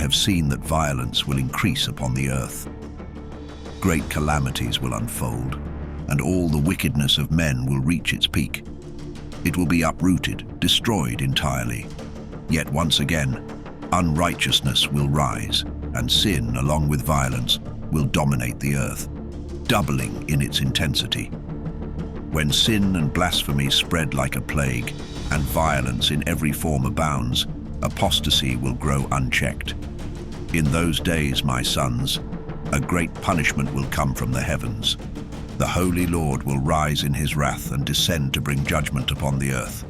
have seen that violence will increase upon the earth. Great calamities will unfold, and all the wickedness of men will reach its peak. It will be uprooted, destroyed entirely. Yet once again, unrighteousness will rise, and sin, along with violence, will dominate the earth, doubling in its intensity. When sin and blasphemy spread like a plague, and violence in every form abounds, apostasy will grow unchecked. In those days, my sons, a great punishment will come from the heavens. The Holy Lord will rise in his wrath and descend to bring judgment upon the earth.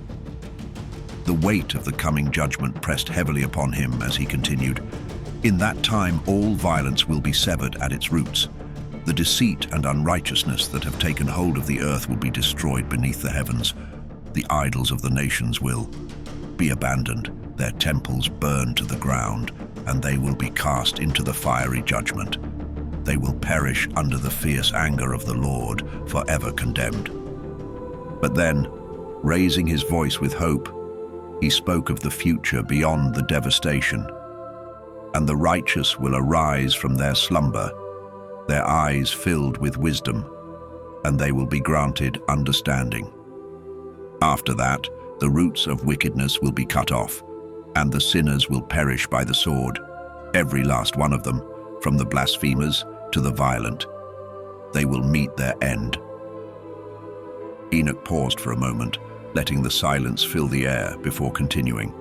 The weight of the coming judgment pressed heavily upon him as he continued, "In that time all violence will be severed at its roots. The deceit and unrighteousness that have taken hold of the earth will be destroyed beneath the heavens. The idols of the nations will be abandoned, their temples burned to the ground, and they will be cast into the fiery judgment. They will perish under the fierce anger of the Lord, forever condemned." But then, raising his voice with hope, he spoke of the future beyond the devastation. "And the righteous will arise from their slumber, their eyes filled with wisdom, and they will be granted understanding. After that, the roots of wickedness will be cut off, and the sinners will perish by the sword, every last one of them, from the blasphemers to the violent. They will meet their end." Enoch paused for a moment, letting the silence fill the air before continuing.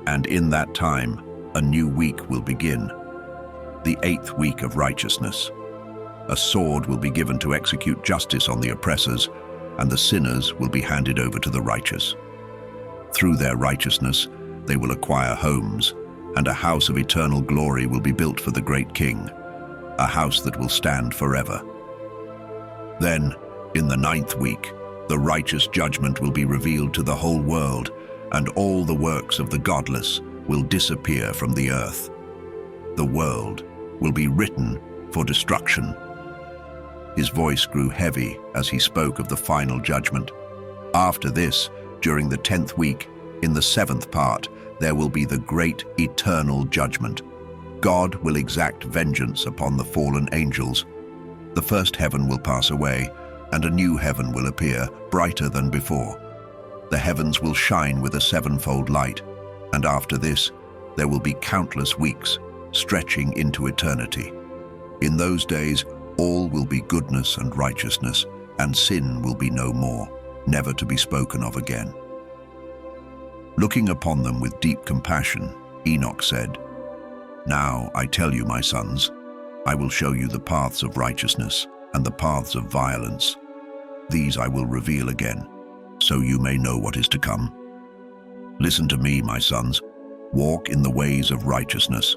"And in that time, a new week will begin, the 8th week of righteousness. A sword will be given to execute justice on the oppressors, and the sinners will be handed over to the righteous. Through their righteousness, they will acquire homes, and a house of eternal glory will be built for the great King, a house that will stand forever. Then, in the 9th week, the righteous judgment will be revealed to the whole world, and all the works of the godless will disappear from the earth. The world will be written for destruction." His voice grew heavy as he spoke of the final judgment. "After this, during the 10th week, in the 7th part, there will be the great eternal judgment. God will exact vengeance upon the fallen angels. The first heaven will pass away, and a new heaven will appear, brighter than before. The heavens will shine with a sevenfold light, and after this, there will be countless weeks, stretching into eternity. In those days, all will be goodness and righteousness, and sin will be no more, never to be spoken of again." Looking upon them with deep compassion, Enoch said, "Now I tell you, my sons, I will show you the paths of righteousness and the paths of violence. These I will reveal again, so you may know what is to come. Listen to me, my sons. Walk in the ways of righteousness.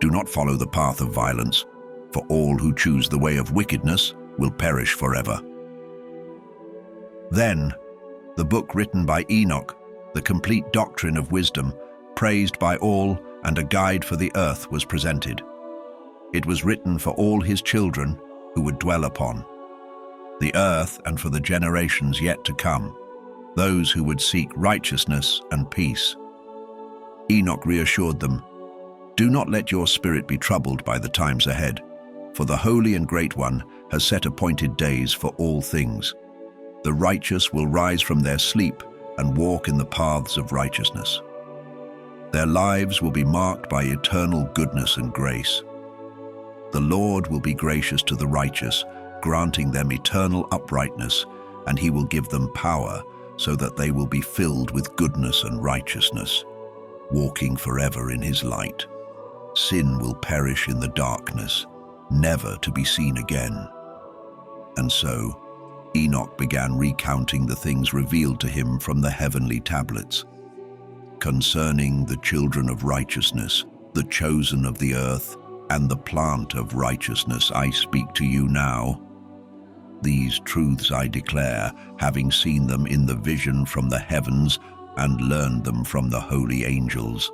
Do not follow the path of violence, for all who choose the way of wickedness will perish forever." Then, the book written by Enoch, the complete doctrine of wisdom, praised by all, and a guide for the earth was presented. It was written for all his children who would dwell upon the earth, and for the generations yet to come, those who would seek righteousness and peace. Enoch reassured them, "Do not let your spirit be troubled by the times ahead, for the Holy and Great One has set appointed days for all things. The righteous will rise from their sleep and walk in the paths of righteousness. Their lives will be marked by eternal goodness and grace. The Lord will be gracious to the righteous, granting them eternal uprightness, and he will give them power so that they will be filled with goodness and righteousness, walking forever in his light. Sin will perish in the darkness, never to be seen again." And so, Enoch began recounting the things revealed to him from the heavenly tablets. "Concerning the children of righteousness, the chosen of the earth, and the plant of righteousness I speak to you now. These truths I declare, having seen them in the vision from the heavens and learned them from the holy angels.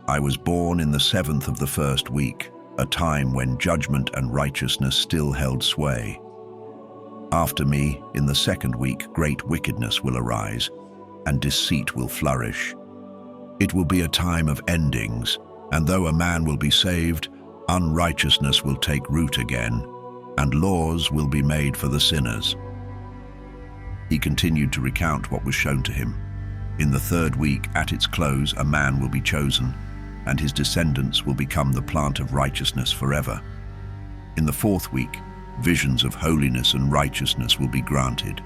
I was born in the 7th of the 1st week, a time when judgment and righteousness still held sway. After me, in the 2nd week, great wickedness will arise, and deceit will flourish. It will be a time of endings, And though a man will be saved, unrighteousness will take root again, and laws will be made for the sinners." He continued to recount what was shown to him. In the 3rd week, at its close, a man will be chosen, and his descendants will become the plant of righteousness forever. In the 4th week, visions of holiness and righteousness will be granted,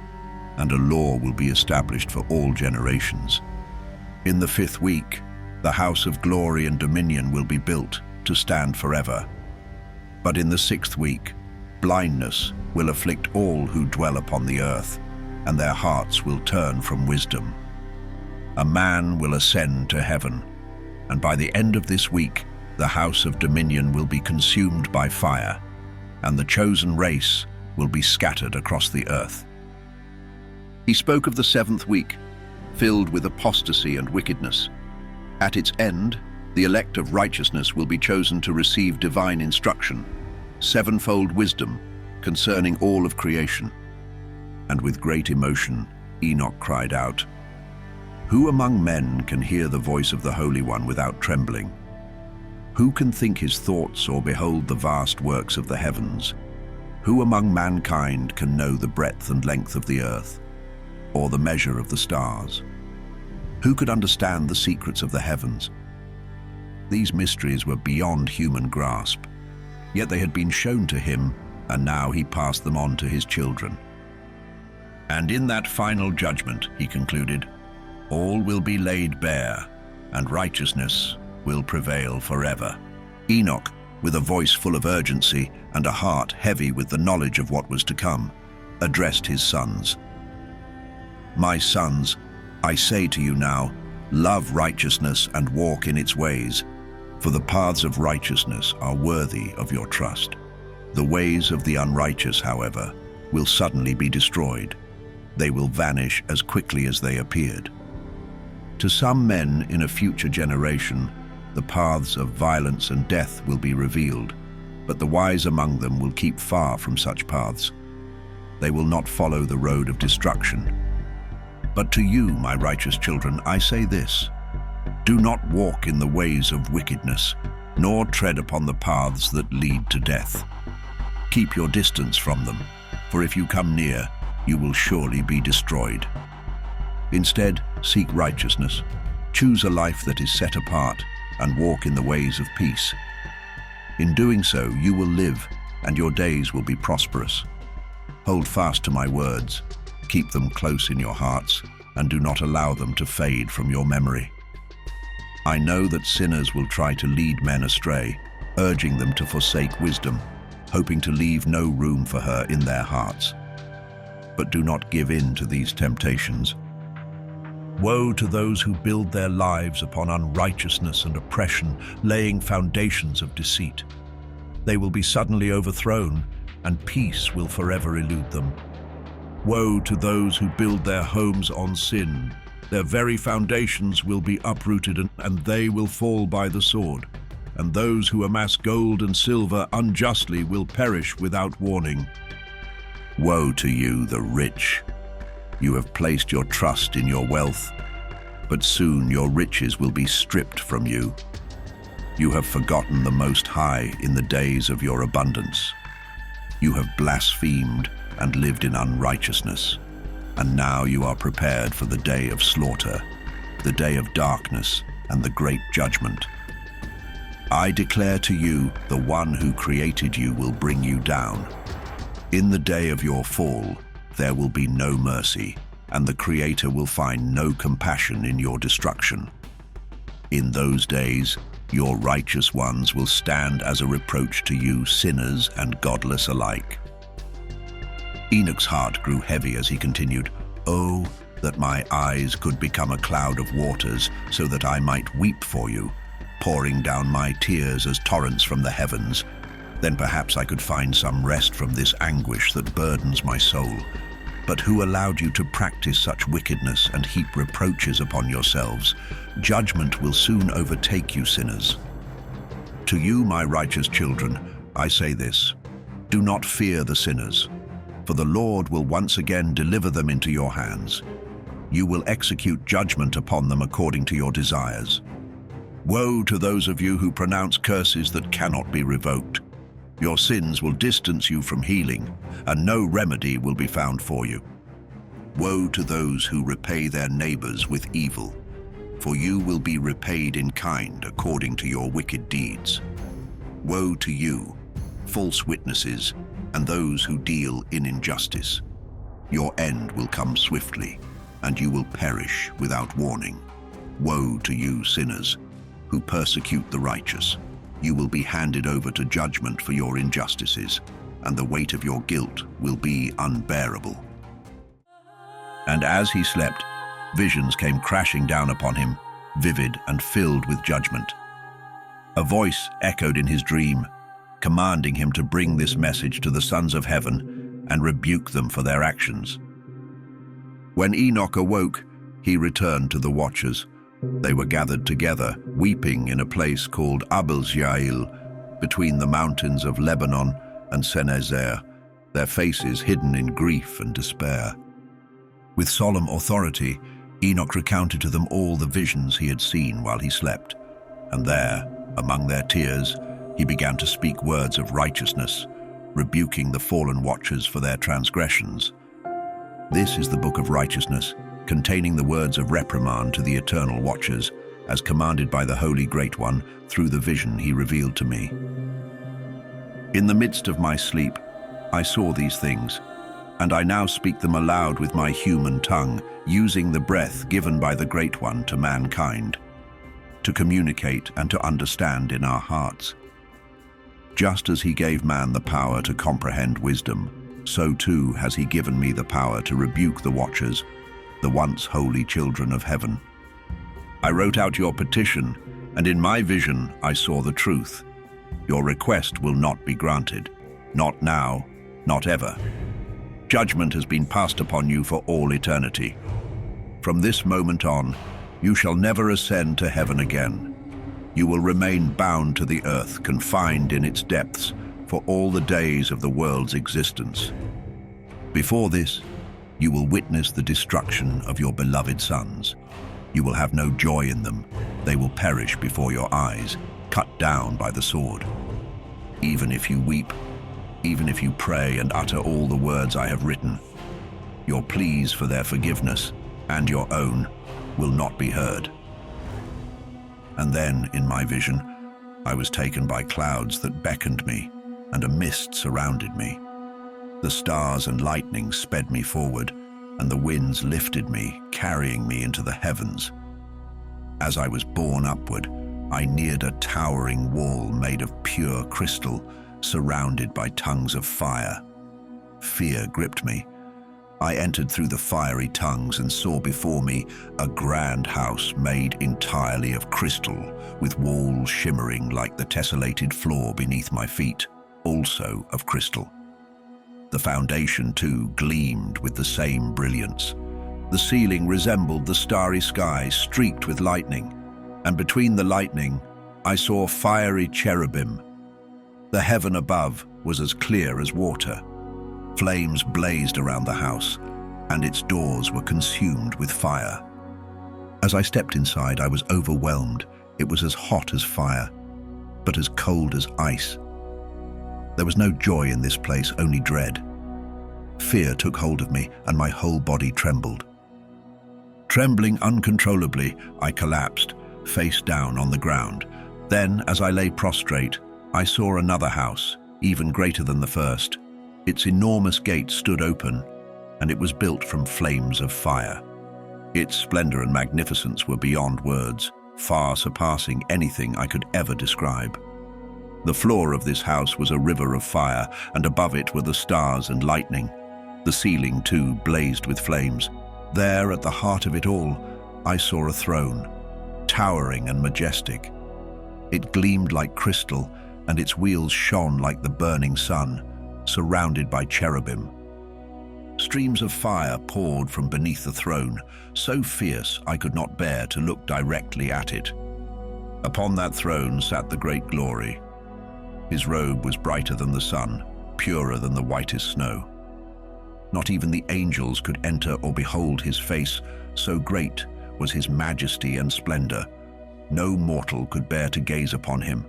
and a law will be established for all generations. In the 5th week, the house of glory and dominion will be built to stand forever. But in the 6th week, blindness will afflict all who dwell upon the earth, and their hearts will turn from wisdom. A man will ascend to heaven, and by the end of this week, the house of dominion will be consumed by fire, and the chosen race will be scattered across the earth. He spoke of the 7th week, filled with apostasy and wickedness. At its end, the elect of righteousness will be chosen to receive divine instruction, sevenfold wisdom concerning all of creation. And with great emotion, Enoch cried out, "Who among men can hear the voice of the Holy One without trembling? Who can think his thoughts or behold the vast works of the heavens? Who among mankind can know the breadth and length of the earth, or the measure of the stars? Who could understand the secrets of the heavens?" These mysteries were beyond human grasp, yet they had been shown to him, and now he passed them on to his children. "And in that final judgment," he concluded, "all will be laid bare, and righteousness will prevail forever." Enoch, with a voice full of urgency and a heart heavy with the knowledge of what was to come, addressed his sons. "My sons, I say to you now, love righteousness and walk in its ways, for the paths of righteousness are worthy of your trust. The ways of the unrighteous, however, will suddenly be destroyed. They will vanish as quickly as they appeared. To some men in a future generation, the paths of violence and death will be revealed, but the wise among them will keep far from such paths. They will not follow the road of destruction. But to you, my righteous children, I say this: do not walk in the ways of wickedness, nor tread upon the paths that lead to death. Keep your distance from them, for if you come near, you will surely be destroyed. Instead, seek righteousness. Choose a life that is set apart, and walk in the ways of peace. In doing so, you will live, and your days will be prosperous. Hold fast to my words. Keep them close in your hearts, and do not allow them to fade from your memory. I know that sinners will try to lead men astray, urging them to forsake wisdom, hoping to leave no room for her in their hearts. But do not give in to these temptations. Woe to those who build their lives upon unrighteousness and oppression, laying foundations of deceit. They will be suddenly overthrown, and peace will forever elude them. Woe to those who build their homes on sin. Their very foundations will be uprooted, and they will fall by the sword. And those who amass gold and silver unjustly will perish without warning. Woe to you, the rich! You have placed your trust in your wealth, but soon your riches will be stripped from you. You have forgotten the Most High in the days of your abundance. You have blasphemed and lived in unrighteousness, and now you are prepared for the day of slaughter, the day of darkness and the great judgment. I declare to you, the one who created you will bring you down. In the day of your fall, there will be no mercy, and the Creator will find no compassion in your destruction. In those days, your righteous ones will stand as a reproach to you, sinners and godless alike. Enoch's heart grew heavy as he continued, "Oh, that my eyes could become a cloud of waters, so that I might weep for you, pouring down my tears as torrents from the heavens. Then perhaps I could find some rest from this anguish that burdens my soul. But who allowed you to practice such wickedness and heap reproaches upon yourselves? Judgment will soon overtake you, sinners. To you, my righteous children, I say this: do not fear the sinners, for the Lord will once again deliver them into your hands. You will execute judgment upon them according to your desires. Woe to those of you who pronounce curses that cannot be revoked. Your sins will distance you from healing, and no remedy will be found for you. Woe to those who repay their neighbors with evil, for you will be repaid in kind according to your wicked deeds. Woe to you, false witnesses, and those who deal in injustice. Your end will come swiftly, and you will perish without warning. Woe to you, sinners, who persecute the righteous. You will be handed over to judgment for your injustices, and the weight of your guilt will be unbearable. And as he slept, visions came crashing down upon him, vivid and filled with judgment. A voice echoed in his dream, commanding him to bring this message to the sons of heaven and rebuke them for their actions. When Enoch awoke, he returned to the watchers. They were gathered together, weeping in a place called Abel-Jail, between the mountains of Lebanon and Senezer, their faces hidden in grief and despair. With solemn authority, Enoch recounted to them all the visions he had seen while he slept, and there, among their tears, he began to speak words of righteousness, rebuking the fallen watchers for their transgressions. This is the Book of Righteousness, containing the words of reprimand to the eternal watchers, as commanded by the Holy Great One through the vision he revealed to me. In the midst of my sleep, I saw these things, and I now speak them aloud with my human tongue, using the breath given by the Great One to mankind, to communicate and to understand in our hearts. Just as he gave man the power to comprehend wisdom, so too has he given me the power to rebuke the watchers, the once holy children of heaven. I wrote out your petition, and in my vision I saw the truth. Your request will not be granted, not now, not ever. Judgment has been passed upon you for all eternity. From this moment on, you shall never ascend to heaven again. You will remain bound to the earth, confined in its depths, for all the days of the world's existence. Before this, you will witness the destruction of your beloved sons. You will have no joy in them. They will perish before your eyes, cut down by the sword. Even if you weep, even if you pray and utter all the words I have written, your pleas for their forgiveness and your own will not be heard. And then, in my vision, I was taken by clouds that beckoned me, and a mist surrounded me. The stars and lightning sped me forward, and the winds lifted me, carrying me into the heavens. As I was borne upward, I neared a towering wall made of pure crystal, surrounded by tongues of fire. Fear gripped me. I entered through the fiery tongues and saw before me a grand house made entirely of crystal, with walls shimmering like the tessellated floor beneath my feet, also of crystal. The foundation, too, gleamed with the same brilliance. The ceiling resembled the starry sky streaked with lightning, and between the lightning, I saw fiery cherubim. The heaven above was as clear as water. Flames blazed around the house, and its doors were consumed with fire. As I stepped inside, I was overwhelmed. It was as hot as fire, but as cold as ice. There was no joy in this place, only dread. Fear took hold of me, and my whole body trembled. Trembling uncontrollably, I collapsed, face down on the ground. Then, as I lay prostrate, I saw another house, even greater than the first. Its enormous gate stood open, and it was built from flames of fire. Its splendor and magnificence were beyond words, far surpassing anything I could ever describe. The floor of this house was a river of fire, and above it were the stars and lightning. The ceiling, too, blazed with flames. There, at the heart of it all, I saw a throne, towering and majestic. It gleamed like crystal, and its wheels shone like the burning sun, surrounded by cherubim. Streams of fire poured from beneath the throne, so fierce I could not bear to look directly at it. Upon that throne sat the great glory. His robe was brighter than the sun, purer than the whitest snow. Not even the angels could enter or behold his face, so great was his majesty and splendor. no mortal could bear to gaze upon him.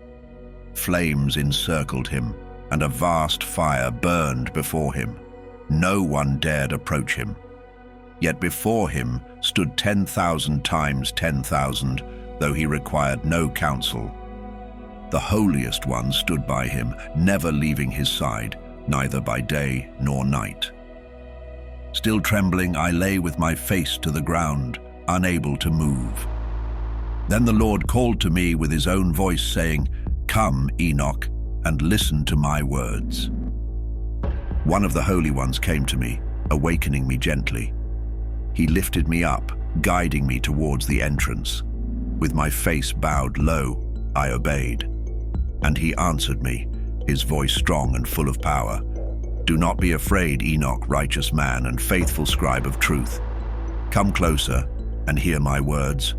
Flames encircled him, and a vast fire burned before him. No one dared approach him. Yet before him stood 10,000 times 10,000, though he required no counsel. The holiest one stood by him, never leaving his side, neither by day nor night. Still trembling, I lay with my face to the ground, unable to move. Then the Lord called to me with his own voice, saying, "Come, Enoch, and listen to my words." One of the holy ones came to me, awakening me gently. He lifted me up, guiding me towards the entrance. With my face bowed low, I obeyed. And he answered me, his voice strong and full of power. "Do not be afraid, Enoch, righteous man and faithful scribe of truth. Come closer and hear my words.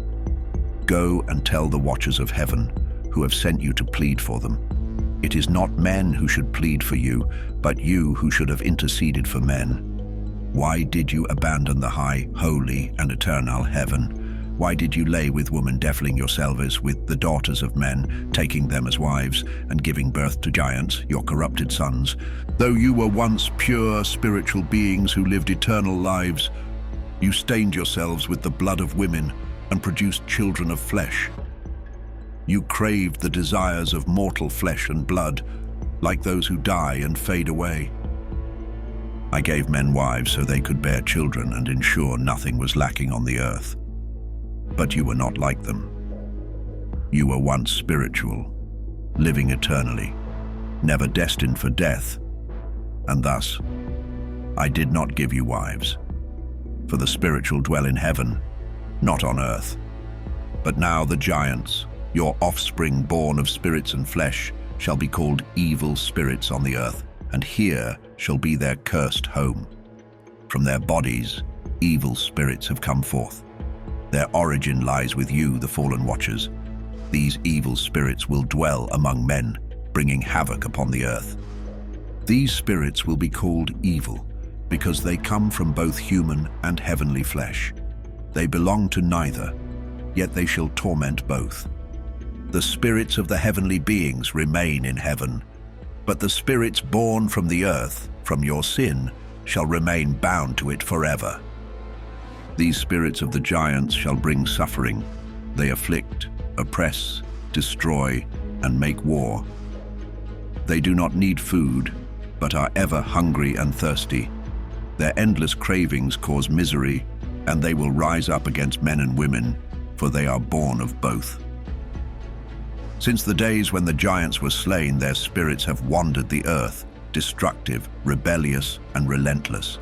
Go and tell the watchers of heaven, who have sent you to plead for them. It is not men who should plead for you, but you who should have interceded for men. Why did you abandon the high, holy, and eternal heaven? Why did you lay with women, defiling yourselves with the daughters of men, taking them as wives, and giving birth to giants, your corrupted sons? Though you were once pure spiritual beings who lived eternal lives, you stained yourselves with the blood of women and produced children of flesh. You craved the desires of mortal flesh and blood, like those who die and fade away. I gave men wives so they could bear children and ensure nothing was lacking on the earth. But you were not like them. You were once spiritual, living eternally, never destined for death, and thus I did not give you wives. For the spiritual dwell in heaven, not on earth. But now the giants, your offspring born of spirits and flesh, shall be called evil spirits on the earth, and here shall be their cursed home. From their bodies, evil spirits have come forth. Their origin lies with you, the fallen watchers. These evil spirits will dwell among men, bringing havoc upon the earth. These spirits will be called evil, because they come from both human and heavenly flesh. They belong to neither, yet they shall torment both. The spirits of the heavenly beings remain in heaven, but the spirits born from the earth, from your sin, shall remain bound to it forever. These spirits of the giants shall bring suffering. They afflict, oppress, destroy, and make war. They do not need food, but are ever hungry and thirsty. Their endless cravings cause misery, and they will rise up against men and women, for they are born of both. Since the days when the giants were slain, their spirits have wandered the earth, destructive, rebellious, and relentless.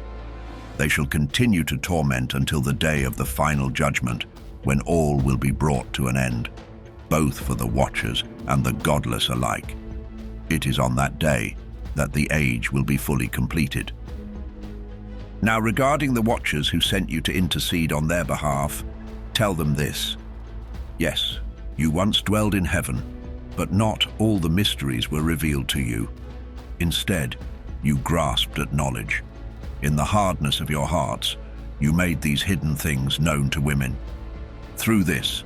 They shall continue to torment until the day of the final judgment, when all will be brought to an end, both for the watchers and the godless alike. It is on that day that the age will be fully completed. Now regarding the watchers who sent you to intercede on their behalf, tell them this. Yes, you once dwelled in heaven, but not all the mysteries were revealed to you. Instead, you grasped at knowledge. In the hardness of your hearts, you made these hidden things known to women. Through this,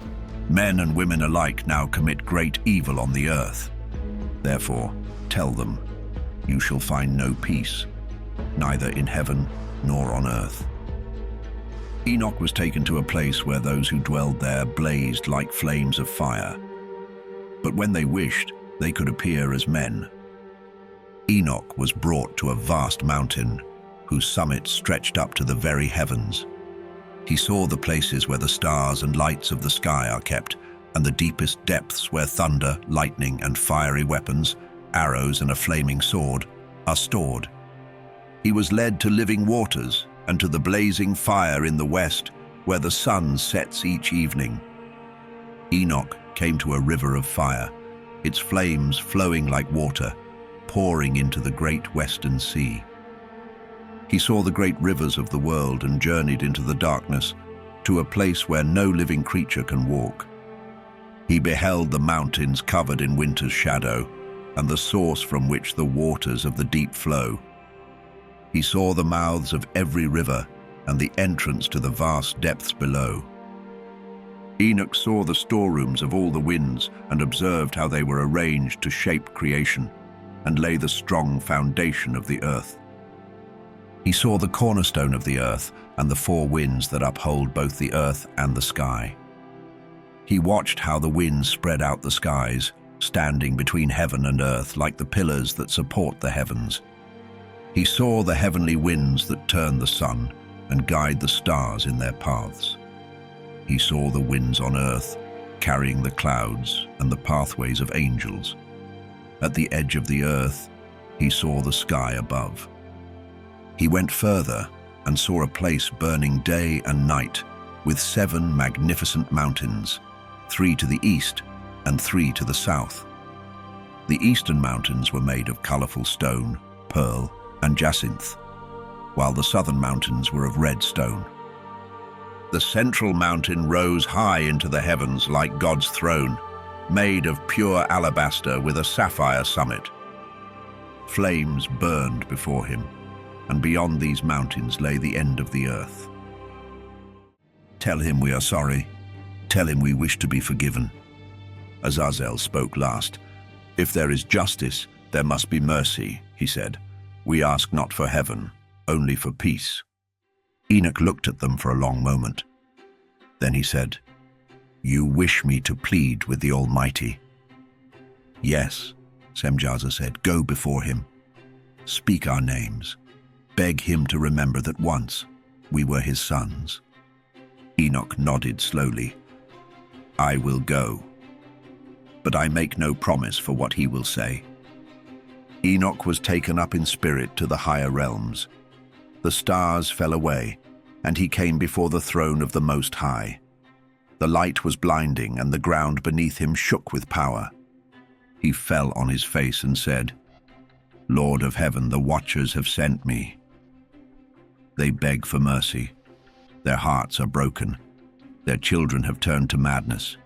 men and women alike now commit great evil on the earth. Therefore, tell them, you shall find no peace, neither in heaven nor on earth. Enoch was taken to a place where those who dwelled there blazed like flames of fire. But when they wished, they could appear as men. Enoch was brought to a vast mountain, whose summit stretched up to the very heavens. He saw the places where the stars and lights of the sky are kept, and the deepest depths where thunder, lightning, and fiery weapons, arrows and a flaming sword, are stored. He was led to living waters, and to the blazing fire in the west, where the sun sets each evening. Enoch came to a river of fire, its flames flowing like water, pouring into the great western sea. He saw the great rivers of the world and journeyed into the darkness, to a place where no living creature can walk. He beheld the mountains covered in winter's shadow, and the source from which the waters of the deep flow. He saw the mouths of every river and the entrance to the vast depths below. Enoch saw the storerooms of all the winds and observed how they were arranged to shape creation and lay the strong foundation of the earth. He saw the cornerstone of the earth and the four winds that uphold both the earth and the sky. He watched how the winds spread out the skies, standing between heaven and earth like the pillars that support the heavens. He saw the heavenly winds that turn the sun and guide the stars in their paths. He saw the winds on earth, carrying the clouds and the pathways of angels. At the edge of the earth, he saw the sky above. He went further and saw a place burning day and night, with 7 magnificent mountains, 3 to the east and 3 to the south. The eastern mountains were made of colorful stone, pearl, and jacinth, while the southern mountains were of red stone. The central mountain rose high into the heavens like God's throne, made of pure alabaster with a sapphire summit. Flames burned before him, and beyond these mountains lay the end of the earth. "Tell him we are sorry. Tell him we wish to be forgiven." Azazel spoke last. "If there is justice, there must be mercy," he said. "We ask not for heaven, only for peace." Enoch looked at them for a long moment. Then he said, "You wish me to plead with the Almighty?" "Yes," Semjaza said. "Go before him. Speak our names. Beg him to remember that once we were his sons." Enoch nodded slowly. "I will go, but I make no promise for what he will say." Enoch was taken up in spirit to the higher realms. The stars fell away, and he came before the throne of the Most High. The light was blinding, and the ground beneath him shook with power. He fell on his face and said, "Lord of heaven, the watchers have sent me. They beg for mercy. Their hearts are broken. Their children have turned to madness.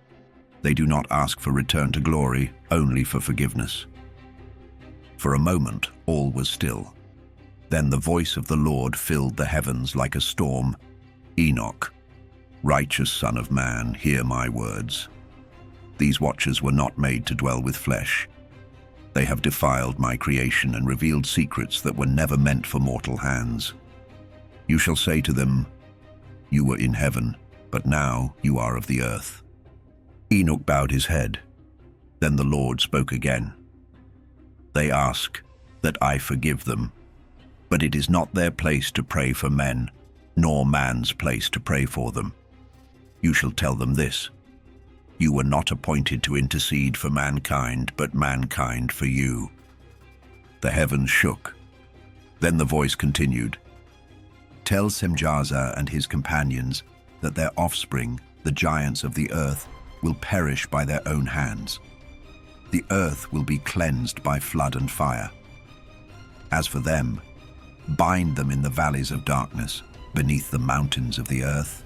They do not ask for return to glory, only for forgiveness." For a moment, all was still. Then the voice of the Lord filled the heavens like a storm. "Enoch, righteous son of man, hear my words. These watchers were not made to dwell with flesh. They have defiled my creation and revealed secrets that were never meant for mortal hands. You shall say to them, 'You were in heaven, but now you are of the earth.'" Enoch bowed his head. Then the Lord spoke again. "They ask that I forgive them, but it is not their place to pray for men, nor man's place to pray for them. You shall tell them this: you were not appointed to intercede for mankind, but mankind for you." The heavens shook. Then the voice continued, "Tell Semjaza and his companions that their offspring, the giants of the earth, will perish by their own hands. The earth will be cleansed by flood and fire. As for them, bind them in the valleys of darkness, beneath the mountains of the earth,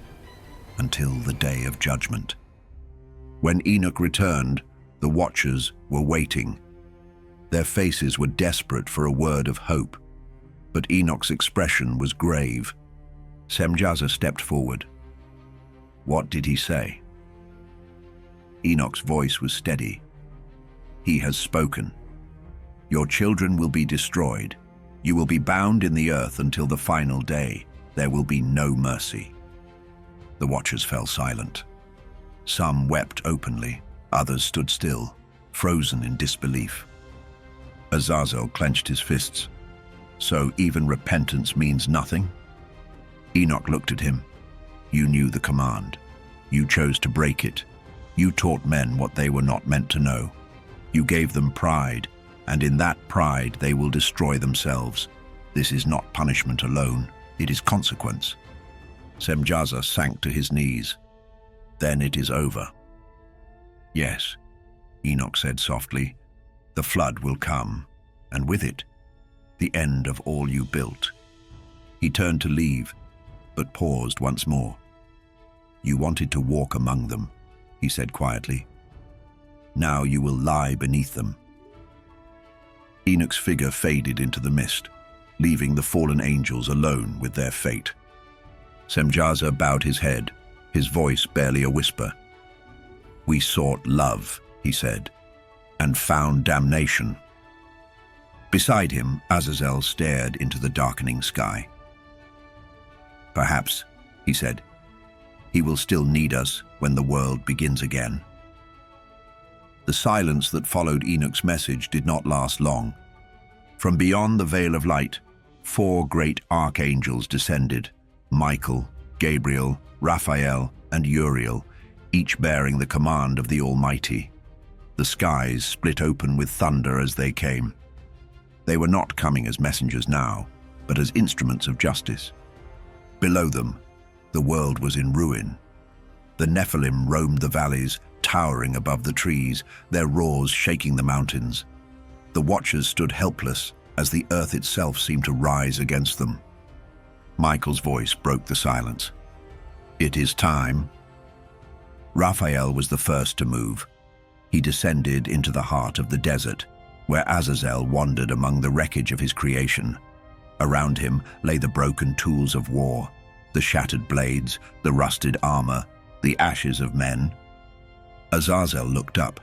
until the day of judgment." When Enoch returned, the watchers were waiting. Their faces were desperate for a word of hope, but Enoch's expression was grave. Semjaza stepped forward. "What did he say?" Enoch's voice was steady. "He has spoken. Your children will be destroyed. You will be bound in the earth until the final day. There will be no mercy." The watchers fell silent. Some wept openly, others stood still, frozen in disbelief. Azazel clenched his fists. "So even repentance means nothing?" Enoch looked at him. "You knew the command. You chose to break it. You taught men what they were not meant to know. You gave them pride, and in that pride they will destroy themselves. This is not punishment alone, it is consequence." Semjaza sank to his knees. "Then it is over." "Yes," Enoch said softly, "the flood will come, and with it, the end of all you built." He turned to leave, but paused once more. "You wanted to walk among them," he said quietly. "Now you will lie beneath them." Enoch's figure faded into the mist, leaving the fallen angels alone with their fate. Semjaza bowed his head, his voice barely a whisper. "We sought love," he said, "and found damnation." Beside him, Azazel stared into the darkening sky. "Perhaps," he said, "he will still need us when the world begins again." The silence that followed Enoch's message did not last long. From beyond the veil of light, 4 great archangels descended: Michael, Gabriel, Raphael, and Uriel, each bearing the command of the Almighty. The skies split open with thunder as they came. They were not coming as messengers now, but as instruments of justice. Below them, the world was in ruin. The Nephilim roamed the valleys, towering above the trees, their roars shaking the mountains. The watchers stood helpless as the earth itself seemed to rise against them. Michael's voice broke the silence. "It is time." Raphael was the first to move. He descended into the heart of the desert, where Azazel wandered among the wreckage of his creation. Around him lay the broken tools of war, the shattered blades, the rusted armor, the ashes of men. Azazel looked up.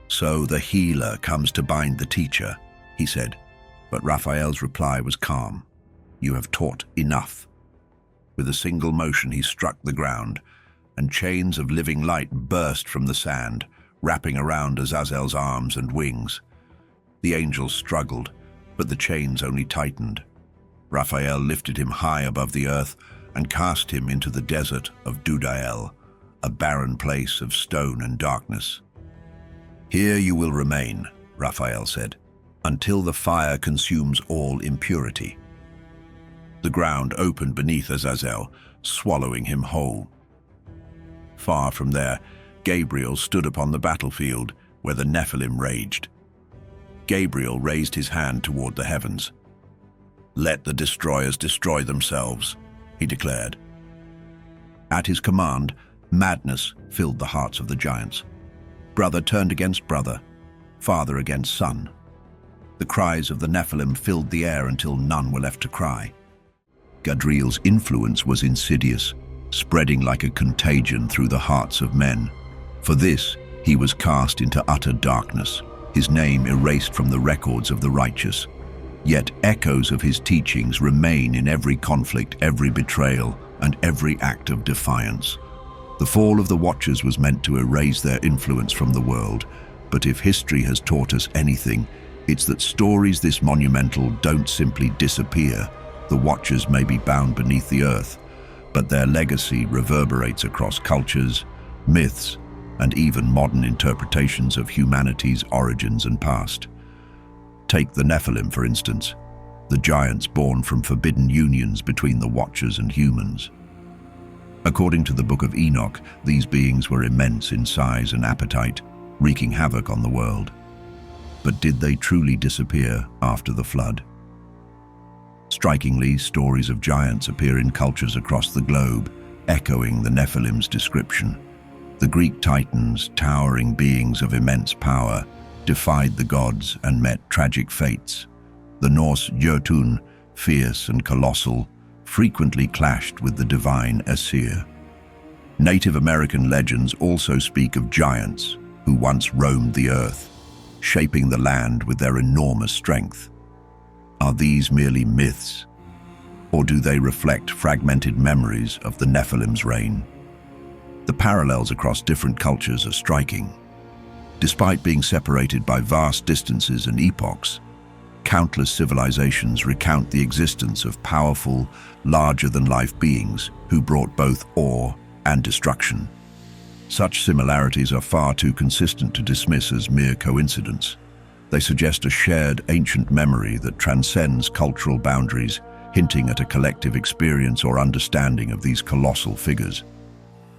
"So the healer comes to bind the teacher," he said, but Raphael's reply was calm. "You have taught enough." With a single motion he struck the ground, and chains of living light burst from the sand, wrapping around Azazel's arms and wings. The angel struggled, but the chains only tightened. Raphael lifted him high above the earth and cast him into the desert of Dudael, a barren place of stone and darkness. "Here you will remain," Raphael said, "until the fire consumes all impurity." The ground opened beneath Azazel, swallowing him whole. Far from there, Gabriel stood upon the battlefield where the Nephilim raged. Gabriel raised his hand toward the heavens. "Let the destroyers destroy themselves," he declared. At his command, madness filled the hearts of the giants. Brother turned against brother, father against son. The cries of the Nephilim filled the air until none were left to cry. Gadriel's influence was insidious, spreading like a contagion through the hearts of men. For this, he was cast into utter darkness, his name erased from the records of the righteous. Yet echoes of his teachings remain in every conflict, every betrayal, and every act of defiance. The fall of the Watchers was meant to erase their influence from the world, but if history has taught us anything, it's that stories this monumental don't simply disappear. The Watchers may be bound beneath the earth, but their legacy reverberates across cultures, myths, and even modern interpretations of humanity's origins and past. Take the Nephilim, for instance, the giants born from forbidden unions between the Watchers and humans. According to the Book of Enoch, these beings were immense in size and appetite, wreaking havoc on the world. But did they truly disappear after the flood? Strikingly, stories of giants appear in cultures across the globe, echoing the Nephilim's description. The Greek Titans, towering beings of immense power, defied the gods and met tragic fates. The Norse Jotun, fierce and colossal, frequently clashed with the divine Aesir. Native American legends also speak of giants who once roamed the earth, shaping the land with their enormous strength. Are these merely myths, or do they reflect fragmented memories of the Nephilim's reign? The parallels across different cultures are striking. Despite being separated by vast distances and epochs, countless civilizations recount the existence of powerful, larger-than-life beings who brought both awe and destruction. Such similarities are far too consistent to dismiss as mere coincidence. They suggest a shared ancient memory that transcends cultural boundaries, hinting at a collective experience or understanding of these colossal figures.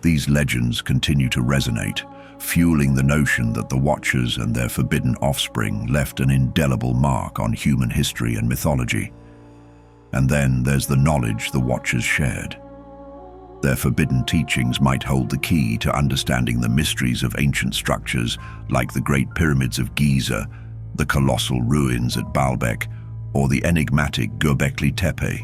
These legends continue to resonate, fueling the notion that the Watchers and their forbidden offspring left an indelible mark on human history and mythology. And then there's the knowledge the Watchers shared. Their forbidden teachings might hold the key to understanding the mysteries of ancient structures like the Great Pyramids of Giza, the colossal ruins at Baalbek, or the enigmatic Göbekli Tepe.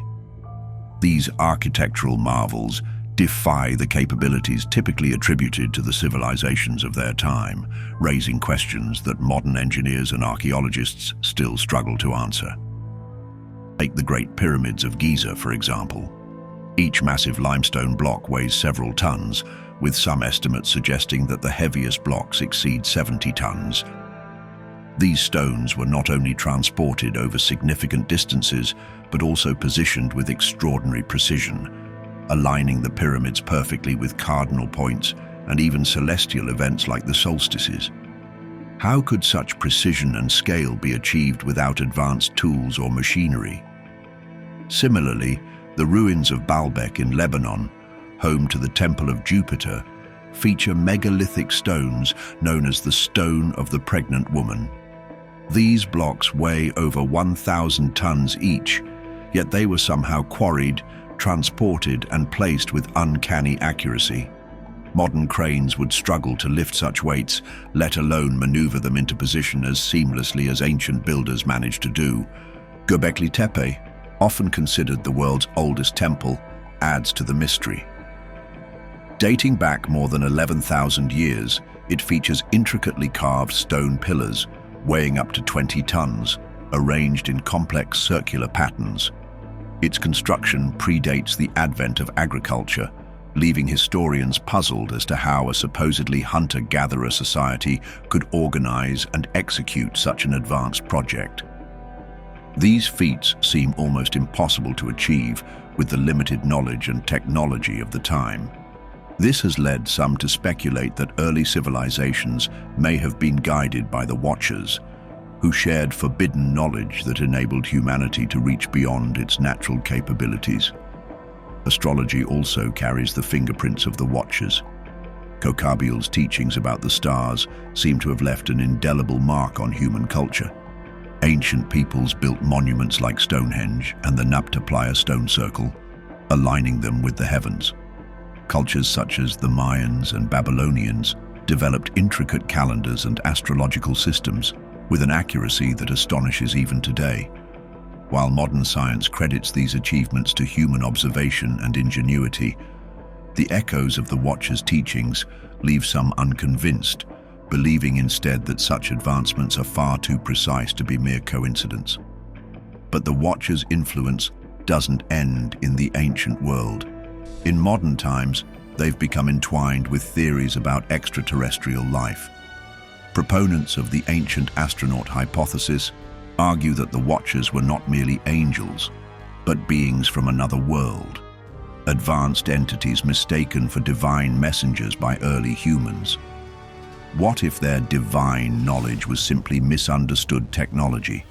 These architectural marvels, defy the capabilities typically attributed to the civilizations of their time, raising questions that modern engineers and archaeologists still struggle to answer. Take the Great Pyramids of Giza, for example. Each massive limestone block weighs several tons, with some estimates suggesting that the heaviest blocks exceed 70 tons. These stones were not only transported over significant distances, but also positioned with extraordinary precision, aligning the pyramids perfectly with cardinal points and even celestial events like the solstices. How could such precision and scale be achieved without advanced tools or machinery? Similarly, the ruins of Baalbek in Lebanon, home to the Temple of Jupiter, feature megalithic stones known as the Stone of the Pregnant Woman. These blocks weigh over 1,000 tons each, yet they were somehow quarried, transported and placed with uncanny accuracy. Modern cranes would struggle to lift such weights, let alone maneuver them into position as seamlessly as ancient builders managed to do. Göbekli Tepe, often considered the world's oldest temple, adds to the mystery. Dating back more than 11,000 years, it features intricately carved stone pillars, weighing up to 20 tons, arranged in complex circular patterns. Its construction predates the advent of agriculture, leaving historians puzzled as to how a supposedly hunter-gatherer society could organize and execute such an advanced project. These feats seem almost impossible to achieve with the limited knowledge and technology of the time. This has led some to speculate that early civilizations may have been guided by the Watchers, who shared forbidden knowledge that enabled humanity to reach beyond its natural capabilities. Astrology also carries the fingerprints of the Watchers. Kokabiel's teachings about the stars seem to have left an indelible mark on human culture. Ancient peoples built monuments like Stonehenge and the Nabta Playa stone circle, aligning them with the heavens. Cultures such as the Mayans and Babylonians developed intricate calendars and astrological systems with an accuracy that astonishes even today. While modern science credits these achievements to human observation and ingenuity, the echoes of the Watchers' teachings leave some unconvinced, believing instead that such advancements are far too precise to be mere coincidence. But the Watchers' influence doesn't end in the ancient world. In modern times, they've become entwined with theories about extraterrestrial life. Proponents of the ancient astronaut hypothesis argue that the Watchers were not merely angels, but beings from another world, advanced entities mistaken for divine messengers by early humans. What if their divine knowledge was simply misunderstood technology,